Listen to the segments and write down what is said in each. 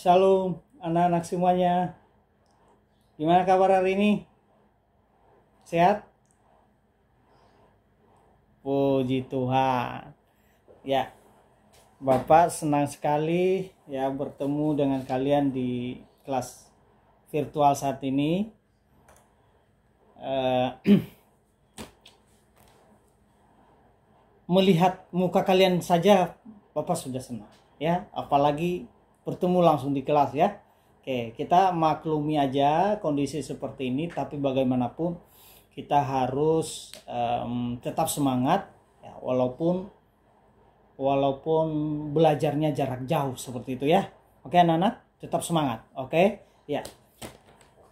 Shalom anak-anak semuanya. Gimana kabar hari ini? Sehat? Puji Tuhan. Ya, Bapak senang sekali ya bertemu dengan kalian di kelas virtual saat ini. Melihat muka kalian saja Bapak sudah senang ya, apalagi bertemu langsung di kelas ya. Oke, kita maklumi aja kondisi seperti ini, tapi bagaimanapun kita harus tetap semangat ya, walaupun belajarnya jarak jauh seperti itu ya. Oke anak-anak, tetap semangat. Oke ya.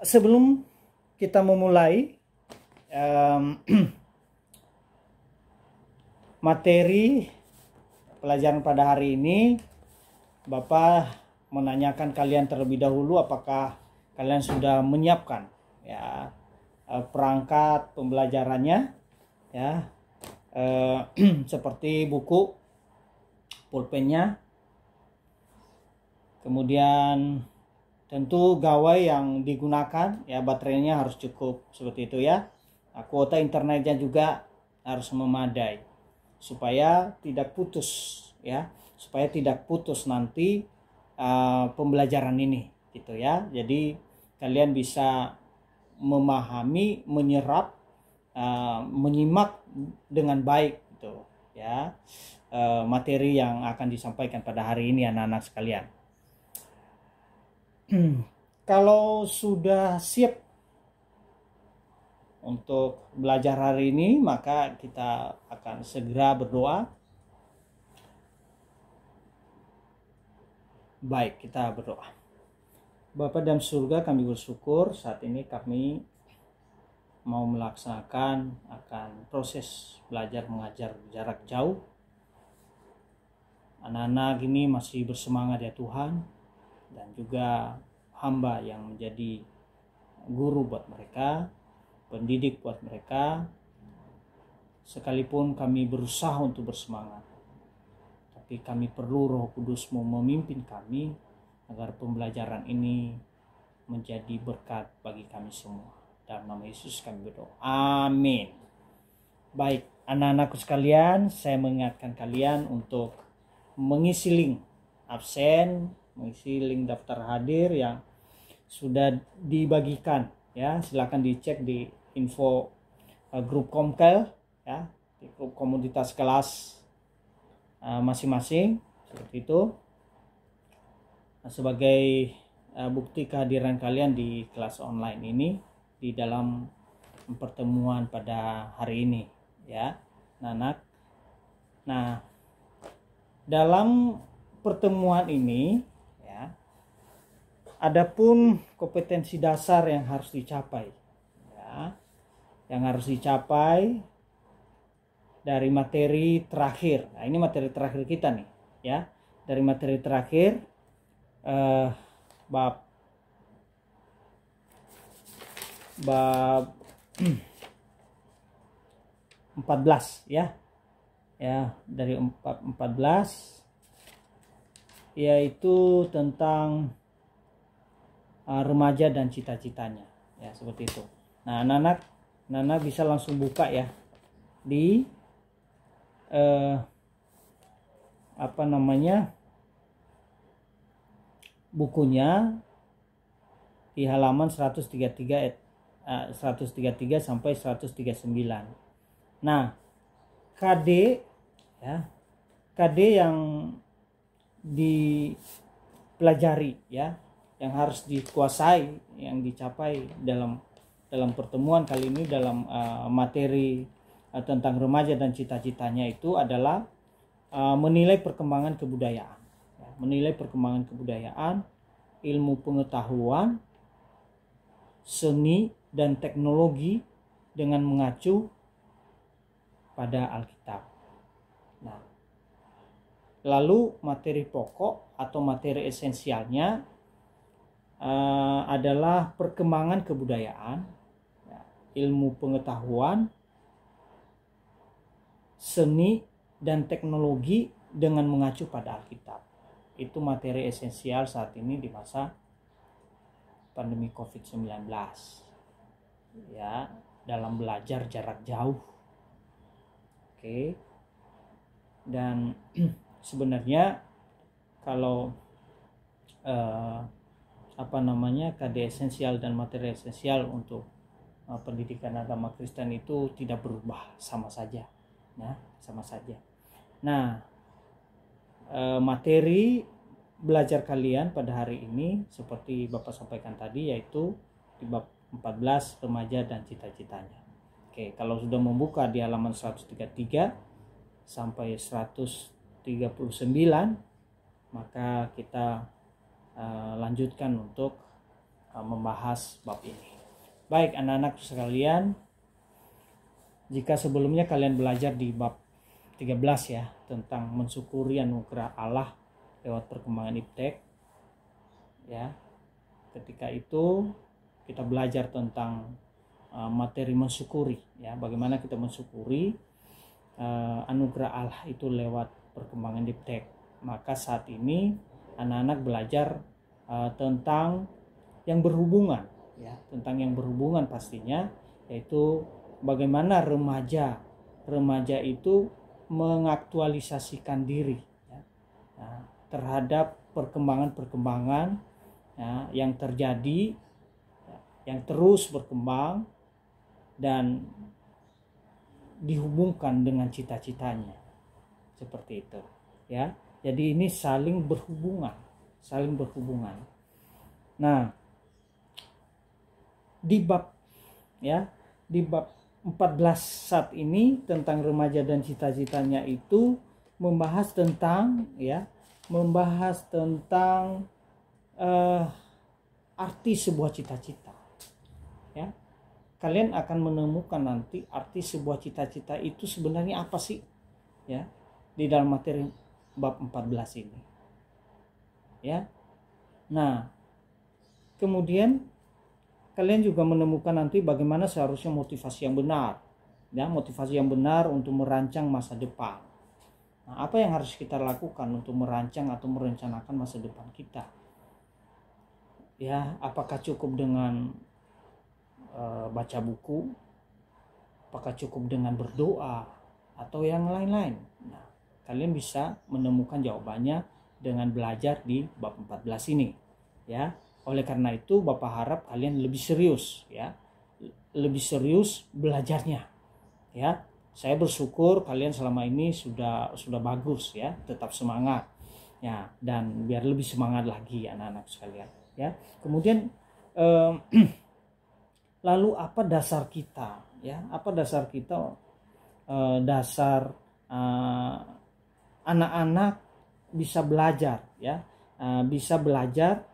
Sebelum kita memulai materi pelajaran pada hari ini, Bapak menanyakan kalian terlebih dahulu apakah kalian sudah menyiapkan ya perangkat pembelajarannya ya, seperti buku, pulpennya, kemudian tentu gawai yang digunakan ya, baterainya harus cukup seperti itu ya. Nah, kuota internetnya juga harus memadai supaya tidak putus ya, supaya tidak putus nanti pembelajaran ini gitu ya. Jadi kalian bisa memahami, menyerap, menyimak dengan baik gitu ya, materi yang akan disampaikan pada hari ini anak-anak sekalian. Kalau sudah siap untuk belajar hari ini, maka kita akan segera berdoa. Baik, kita berdoa. Bapa dalam surga, kami bersyukur saat ini kami mau melaksanakan akan proses belajar mengajar jarak jauh. Anak-anak ini masih bersemangat ya Tuhan, dan juga hamba yang menjadi guru buat mereka, pendidik buat mereka. Sekalipun kami berusaha untuk bersemangat, tapi kami perlu Roh Kudus-Mu memimpin kami agar pembelajaran ini menjadi berkat bagi kami semua. Dalam nama Yesus kami berdoa. Amin. Baik, anak-anakku sekalian, saya mengingatkan kalian untuk mengisi link absen, mengisi link daftar hadir yang sudah dibagikan ya. Silakan dicek di info grup Komkel ya, di grup komunitas kelas masing-masing seperti itu. Nah, sebagai bukti kehadiran kalian di kelas online ini di dalam pertemuan pada hari ini ya anak. Nah, dalam pertemuan ini ya, adapun kompetensi dasar yang harus dicapai ya, yang harus dicapai dari materi terakhir. Nah, ini materi terakhir kita nih ya. Dari materi terakhir bab 14 ya. Ya, dari 14 yaitu tentang remaja dan cita-citanya ya, seperti itu. Nah, anak-anak bisa langsung buka ya di bukunya di halaman 133 sampai 139. Nah, KD ya, KD yang dipelajari ya, yang harus dikuasai, yang dicapai dalam pertemuan kali ini dalam materi tentang remaja dan cita-citanya itu adalah menilai perkembangan kebudayaan ya, menilai perkembangan kebudayaan, ilmu pengetahuan, seni dan teknologi dengan mengacu pada Alkitab. Nah, lalu materi pokok atau materi esensialnya adalah perkembangan kebudayaan, ya, ilmu pengetahuan, seni dan teknologi dengan mengacu pada Alkitab. itu materi esensial saat ini di masa pandemi COVID-19 ya, dalam belajar jarak jauh. Oke. Dan sebenarnya kalau KD esensial dan materi esensial untuk pendidikan agama Kristen itu tidak berubah, sama saja. Nah, sama saja. Nah, materi belajar kalian pada hari ini seperti Bapak sampaikan tadi, yaitu di bab 14 remaja dan cita-citanya. Oke, kalau sudah membuka di halaman 133 sampai 139, maka kita lanjutkan untuk membahas bab ini. Baik anak-anak sekalian, jika sebelumnya kalian belajar di bab 13 ya, tentang mensyukuri anugerah Allah lewat perkembangan iptek ya, ketika itu kita belajar tentang materi mensyukuri ya, bagaimana kita mensyukuri anugerah Allah itu lewat perkembangan iptek. Maka saat ini anak-anak belajar tentang yang berhubungan ya, tentang yang berhubungan pastinya, yaitu bagaimana remaja itu mengaktualisasikan diri ya, terhadap perkembangan ya, yang terjadi ya, yang terus berkembang dan dihubungkan dengan cita-citanya, seperti itu ya. Jadi ini saling berhubungan. Nah, di bab 14 saat ini tentang remaja dan cita-citanya itu membahas tentang arti sebuah cita-cita ya. Kalian akan menemukan nanti arti sebuah cita-cita itu sebenarnya apa sih ya, di dalam materi bab 14 ini ya. Nah, kemudian kalian juga menemukan nanti bagaimana seharusnya motivasi yang benar ya, motivasi yang benar untuk merancang masa depan. Nah, apa yang harus kita lakukan untuk merancang atau merencanakan masa depan kita ya? Apakah cukup dengan baca buku, apakah cukup dengan berdoa, atau yang lain-lain? Nah, kalian bisa menemukan jawabannya dengan belajar di bab 14 ini ya. Oleh karena itu Bapak harap kalian lebih serius ya, lebih serius belajarnya ya. Saya bersyukur kalian selama ini sudah bagus ya, tetap semangat ya, dan biar lebih semangat lagi anak-anak sekalian ya. Kemudian lalu apa dasar kita ya? Apa dasar kita? Dasar anak-anak bisa belajar ya, bisa belajar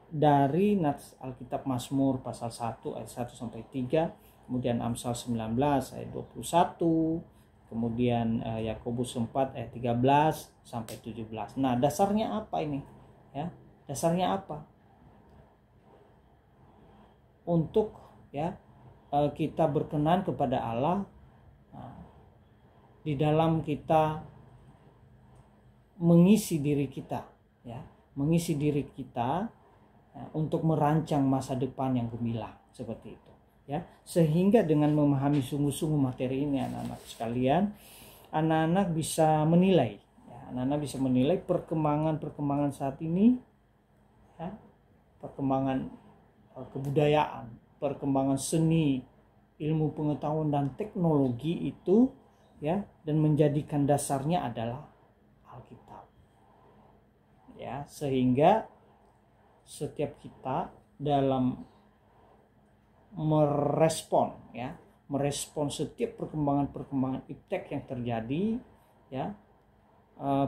dari nats Alkitab Mazmur pasal 1 ayat 1 sampai 3, kemudian Amsal 19 ayat 21, kemudian Yakobus 4 ayat 13 sampai 17. Nah, dasarnya apa ini ya? Dasarnya apa? Untuk ya kita berkenan kepada Allah di dalam kita mengisi diri kita ya, mengisi diri kita untuk merancang masa depan yang gemilang, seperti itu ya. Sehingga dengan memahami sungguh-sungguh materi ini anak-anak sekalian, anak-anak bisa menilai ya, anak-anak bisa menilai perkembangan saat ini ya, perkembangan kebudayaan, perkembangan seni, ilmu pengetahuan dan teknologi itu ya, dan menjadikan dasarnya adalah Alkitab ya. Sehingga setiap kita dalam merespon setiap perkembangan iptek yang terjadi ya,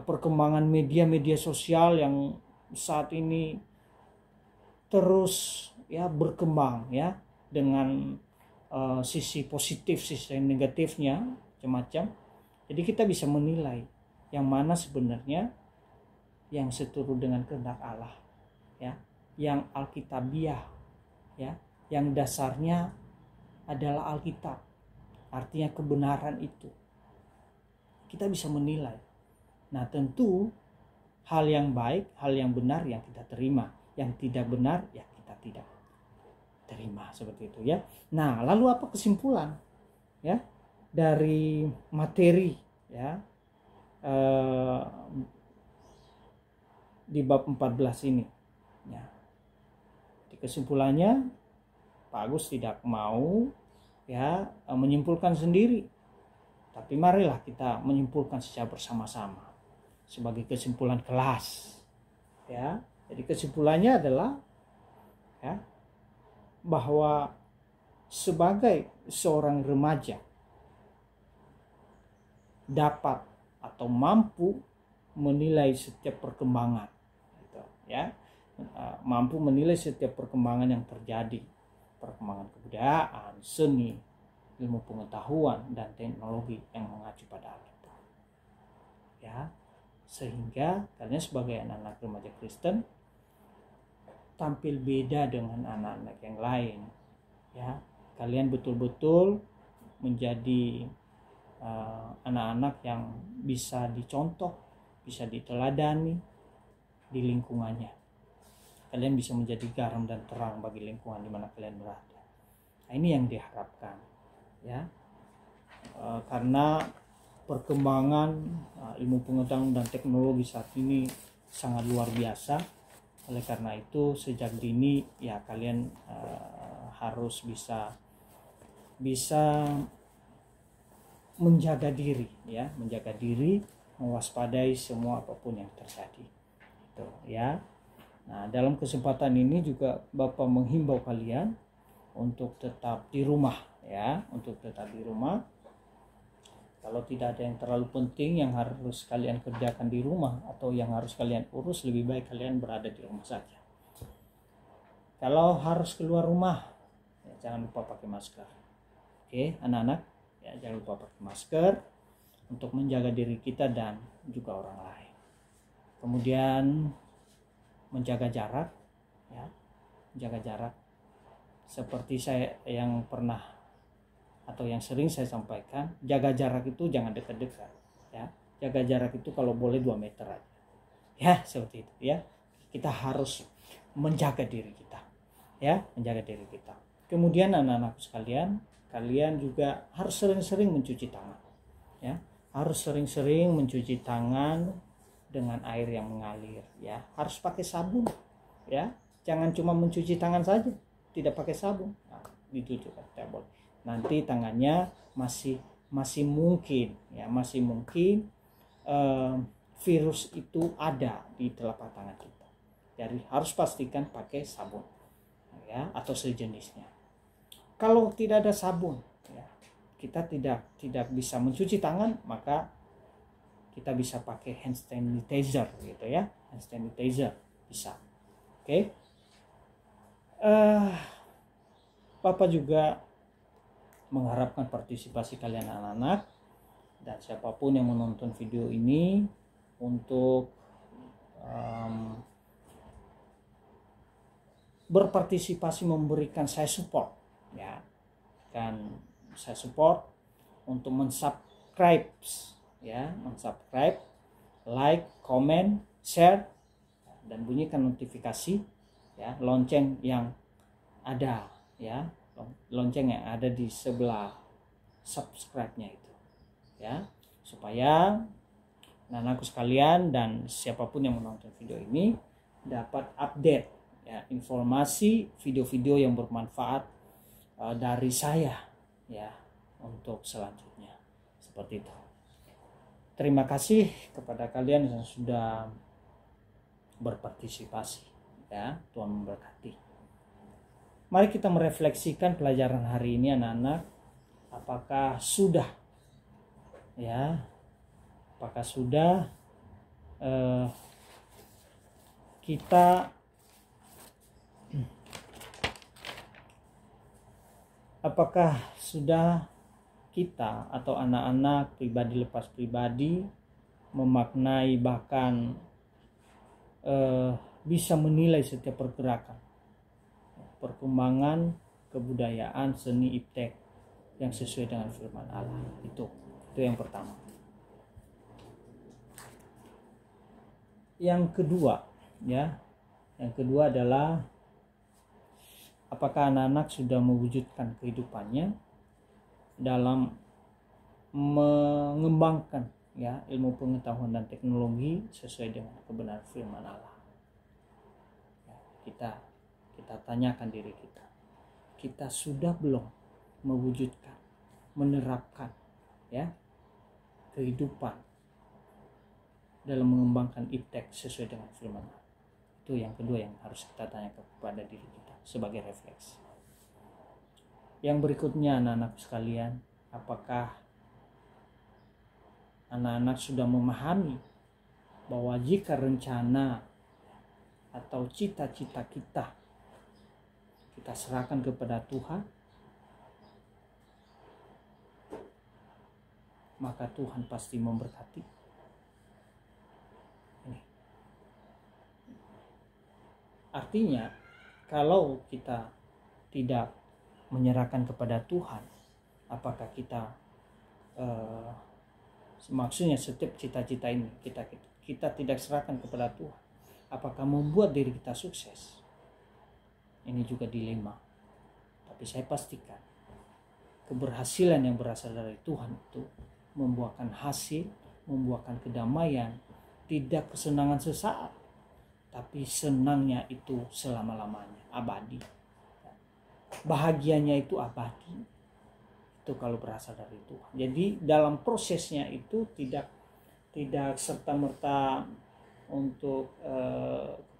perkembangan media sosial yang saat ini terus ya berkembang ya, dengan sisi positif, sisi negatifnya macam-macam. Jadi kita bisa menilai yang mana sebenarnya yang seturut dengan kehendak Allah ya, yang alkitabiah ya, yang dasarnya adalah Alkitab, artinya kebenaran itu kita bisa menilai. Nah, tentu hal yang baik, hal yang benar yang kita terima, yang tidak benar ya kita tidak terima, seperti itu ya. Nah, lalu apa kesimpulan ya dari materi ya di bab 14 ini ya. Di kesimpulannya Pak Agus tidak mau ya menyimpulkan sendiri, tapi marilah kita menyimpulkan secara bersama-sama sebagai kesimpulan kelas ya. Jadi kesimpulannya adalah ya bahwa sebagai seorang remaja dapat atau mampu menilai setiap perkembangan gitu, ya, mampu menilai setiap perkembangan yang terjadi, perkembangan kebudayaan, seni, ilmu pengetahuan dan teknologi yang mengacu pada Alkitab ya, sehingga kalian sebagai anak-anak remaja Kristen tampil beda dengan anak-anak yang lain ya. Kalian betul-betul menjadi anak-anak yang bisa dicontoh, bisa diteladani di lingkungannya. Kalian bisa menjadi garam dan terang bagi lingkungan di mana kalian berada. Nah, ini yang diharapkan ya, karena perkembangan ilmu pengetahuan dan teknologi saat ini sangat luar biasa. Oleh karena itu sejak dini ya kalian harus bisa menjaga diri ya, menjaga diri, mewaspadai semua apapun yang terjadi itu ya. Nah, dalam kesempatan ini juga Bapak menghimbau kalian untuk tetap di rumah ya, untuk tetap di rumah. Kalau tidak ada yang terlalu penting yang harus kalian kerjakan di rumah atau yang harus kalian urus, lebih baik kalian berada di rumah saja. Kalau harus keluar rumah, ya jangan lupa pakai masker. Oke, anak-anak, ya jangan lupa pakai masker untuk menjaga diri kita dan juga orang lain. Kemudian menjaga jarak, ya, menjaga jarak. Seperti saya yang pernah atau yang sering saya sampaikan, jaga jarak itu jangan dekat-dekat ya. Jaga jarak itu kalau boleh 2 meter aja ya, seperti itu ya. Kita harus menjaga diri kita ya, menjaga diri kita. Kemudian anak-anak sekalian, kalian juga harus sering-sering mencuci tangan ya, harus sering-sering mencuci tangan dengan air yang mengalir ya, harus pakai sabun ya, jangan cuma mencuci tangan saja tidak pakai sabun. Nah, itu juga tidak boleh. Nanti tangannya masih mungkin ya, masih mungkin virus itu ada di telapak tangan kita. Jadi harus pastikan pakai sabun ya, atau sejenisnya. Kalau tidak ada sabun ya, kita tidak bisa mencuci tangan, maka kita bisa pakai hand sanitizer gitu ya, hand sanitizer bisa. Oke. Bapak juga mengharapkan partisipasi kalian anak-anak dan siapapun yang menonton video ini untuk berpartisipasi, memberikan saya support ya, dan saya support untuk mensubscribe ya, mensubscribe, like, comment, share dan bunyikan notifikasi ya, lonceng yang ada ya, lonceng yang ada di sebelah subscribe-nya itu ya, supaya anak-anakku sekalian dan siapapun yang menonton video ini dapat update ya, informasi video-video yang bermanfaat dari saya ya untuk selanjutnya, seperti itu. Terima kasih kepada kalian yang sudah berpartisipasi ya, Tuhan memberkati. Mari kita merefleksikan pelajaran hari ini anak-anak. Apakah sudah kita atau anak-anak pribadi lepas pribadi memaknai bahkan bisa menilai setiap pergerakan, perkembangan kebudayaan, seni, iptek yang sesuai dengan firman Allah. Itu yang pertama. Yang kedua, ya, yang kedua adalah apakah anak-anak sudah mewujudkan kehidupannya dalam mengembangkan ya ilmu pengetahuan dan teknologi sesuai dengan kebenaran firman Allah. Ya, kita tanyakan diri kita sudah belum mewujudkan, menerapkan ya kehidupan dalam mengembangkan iptek sesuai dengan firman Allah. Itu yang kedua yang harus kita tanyakan kepada diri kita sebagai refleksi. Yang berikutnya, anak-anak sekalian, apakah anak-anak sudah memahami bahwa jika rencana atau cita-cita kita serahkan kepada Tuhan, maka Tuhan pasti memberkati. Ini. Artinya, kalau kita tidak menyerahkan kepada Tuhan, apakah kita maksudnya setiap cita-cita ini kita tidak serahkan kepada Tuhan, apakah membuat diri kita sukses? Ini juga dilema. Tapi saya pastikan keberhasilan yang berasal dari Tuhan itu membuahkan hasil, membuahkan kedamaian, tidak kesenangan sesaat, tapi senangnya itu selama-lamanya, abadi. Bahagianya itu abadi. Itu kalau berasal dari Tuhan. Jadi dalam prosesnya itu tidak serta-merta untuk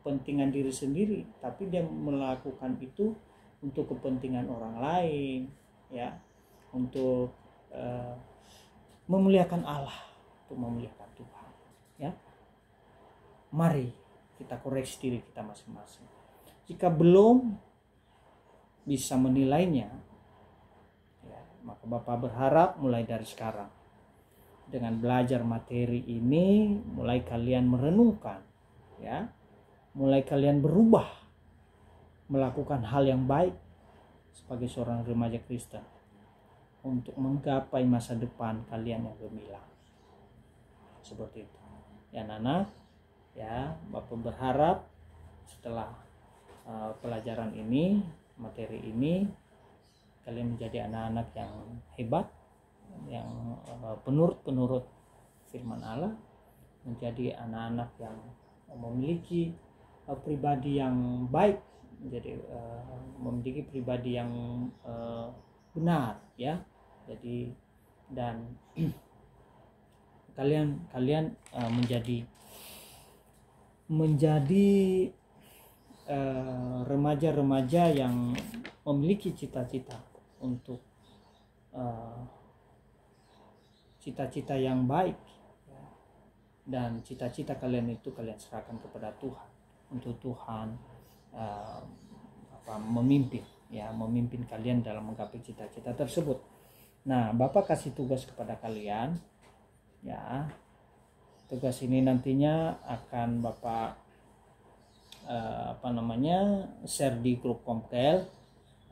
kepentingan diri sendiri, tapi dia melakukan itu untuk kepentingan orang lain, ya, untuk memuliakan Allah, untuk memuliakan Tuhan, ya. Mari kita koreksi diri kita masing-masing. Jika belum bisa menilainya, ya, maka Bapak berharap mulai dari sekarang, dengan belajar materi ini, mulai kalian merenungkan, ya, mulai kalian berubah, melakukan hal yang baik sebagai seorang remaja Kristen untuk menggapai masa depan kalian yang gemilang. Seperti itu. Ya, anak-anak, ya, Bapak berharap setelah pelajaran ini, materi ini, kalian menjadi anak-anak yang hebat, yang penurut firman Allah, menjadi anak-anak yang memiliki pribadi yang baik, menjadi memiliki pribadi yang benar, ya. Jadi dan kalian menjadi remaja-remaja yang memiliki cita-cita untuk cita-cita yang baik, ya. Dan cita-cita kalian itu kalian serahkan kepada Tuhan, untuk Tuhan memimpin, ya, memimpin kalian dalam menggapai cita-cita tersebut. Nah, Bapak kasih tugas kepada kalian, ya. Tugas ini nantinya akan Bapak share di grup Komkel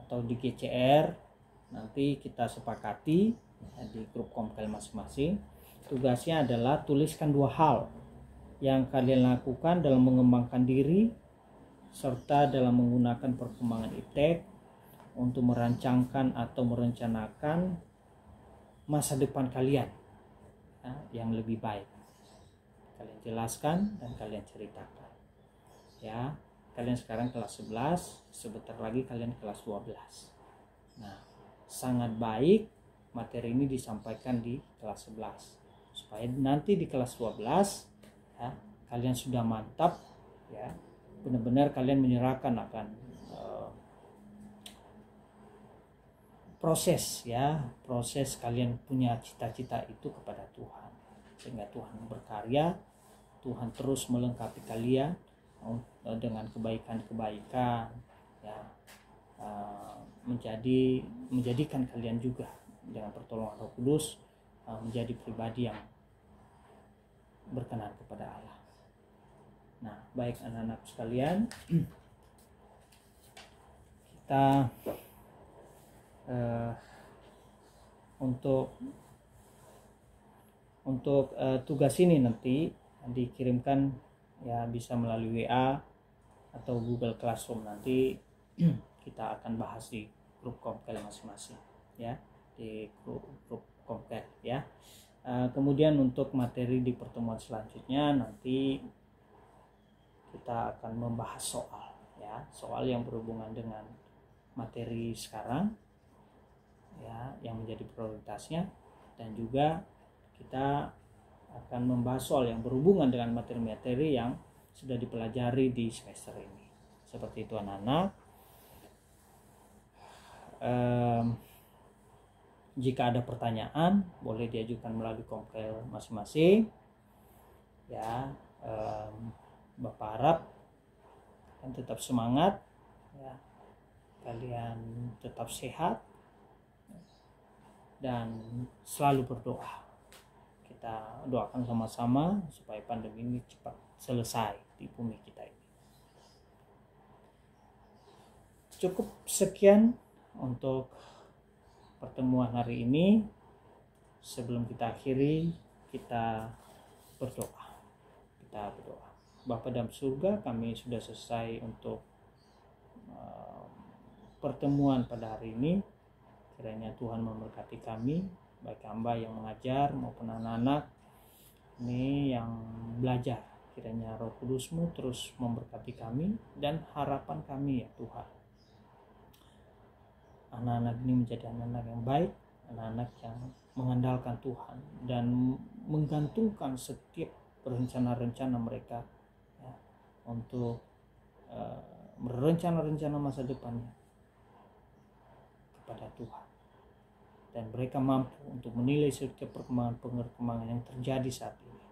atau di GCR. Nanti kita sepakati, ya, di grup Komkel masing-masing. Tugasnya adalah tuliskan 2 hal yang kalian lakukan dalam mengembangkan diri serta dalam menggunakan perkembangan iptek untuk merancangkan atau merencanakan masa depan kalian, ya, yang lebih baik. Kalian jelaskan dan kalian ceritakan, ya. Kalian sekarang kelas 11, sebentar lagi kalian kelas 12. Nah, sangat baik materi ini disampaikan di kelas 11 supaya nanti di kelas 12, ya, kalian sudah mantap, ya, benar-benar kalian menyerahkan akan proses kalian punya cita-cita itu kepada Tuhan, sehingga Tuhan berkarya, Tuhan terus melengkapi kalian dengan kebaikan-kebaikan, ya, menjadikan kalian juga dengan pertolongan Roh Kudus menjadi pribadi yang berkenan kepada Allah. Nah, baik anak-anak sekalian, kita untuk tugas ini nanti dikirimkan ya bisa melalui WA atau Google Classroom. Nanti kita akan bahas di grup Komkel masing-masing ya, di grup Komkel ya. Kemudian untuk materi di pertemuan selanjutnya nanti kita akan membahas soal yang berhubungan dengan materi sekarang ya, yang menjadi prioritasnya, dan juga kita akan membahas soal yang berhubungan dengan materi-materi yang sudah dipelajari di semester ini. Seperti itu anak-anak. Jika ada pertanyaan boleh diajukan melalui Komkel masing-masing ya. Bapak harap kalian tetap semangat ya, kalian tetap sehat dan selalu berdoa. Kita doakan sama-sama supaya pandemi ini cepat selesai di bumi kita ini. Cukup sekian untuk pertemuan hari ini. Sebelum kita akhiri, kita berdoa. Bapa dalam surga, kami sudah selesai untuk pertemuan pada hari ini. Kiranya Tuhan memberkati kami, baik hamba yang mengajar maupun anak-anak ini yang belajar. Kiranya Roh Kudus-Mu terus memberkati kami, dan harapan kami ya Tuhan, anak-anak ini menjadi anak-anak yang baik, anak-anak yang mengandalkan Tuhan dan menggantungkan setiap rencana-rencana mereka ya, untuk merencana-rencana masa depannya kepada Tuhan, dan mereka mampu untuk menilai setiap perkembangan yang terjadi saat ini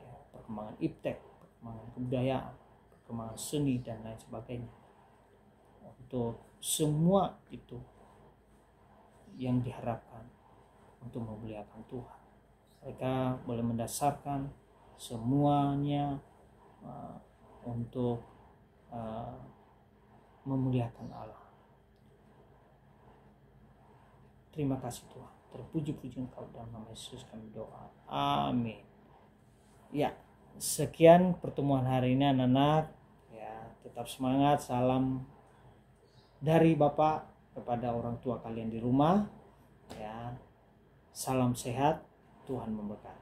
ya, perkembangan iptek, perkembangan kebudayaan, perkembangan seni dan lain sebagainya. Untuk semua itu yang diharapkan untuk memuliakan Tuhan. Mereka boleh mendasarkan semuanya untuk memuliakan Allah. Terima kasih Tuhan. Terpuji-puji Engkau, dalam nama Yesus kami doa. Amin. Ya, sekian pertemuan hari ini anak-anak. Ya, tetap semangat. Salam dari Bapak kepada orang tua kalian di rumah ya. Salam sehat, Tuhan memberkati.